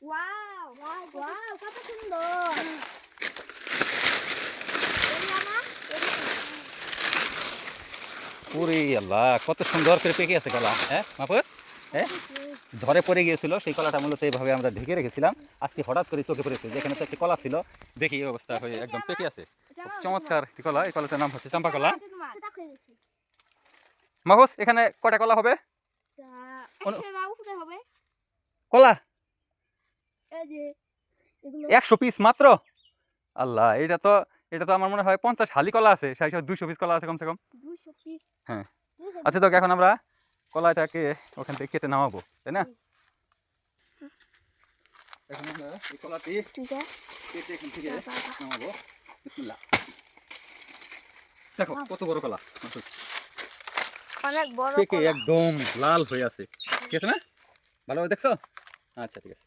Wow wow কত সুন্দর। ওরে আল্লাহ, কত সুন্দর করে পেকে আছে কলা। হ্যাঁ মাহফুজ, হ্যাঁ ঝড়ে পড়ে গিয়েছিল সেই কলাটা, মূলত এইভাবে আমরা ঢেকে রেখেছিলাম। আজকে হঠাৎ করে চোখে পড়েছে যেখানে তো একটি কলা ছিল, দেখি এই অবস্থা হয়ে একদম পেকে আছে। খুব চমৎকার একটি কলা। এই কলাটার নাম হচ্ছে চম্পা কলা। মাহফুজ, এখানে কয়টা কলা হবে? কলা 100 পিস মাত্র। আল্লাহ, এটা তো আমার মনে হয় 50 হালি কলা আছে, সেই সব 200 পিস কলা আছে কমসে কম। হ্যাঁ, আচ্ছা তো এখন আমরা কলাটাকে ওখান থেকে কেটে নামাবো, তাই না? এখন আমরা এই কলাটি কেটে এখান থেকে নামাবো। বিসমিল্লাহ। দেখো কত বড় কলা, অনেক বড় পেকে একদম লাল হয়ে আছে। ঠিক আছে না? ভালোভাবে দেখছো? আচ্ছা ঠিক আছে।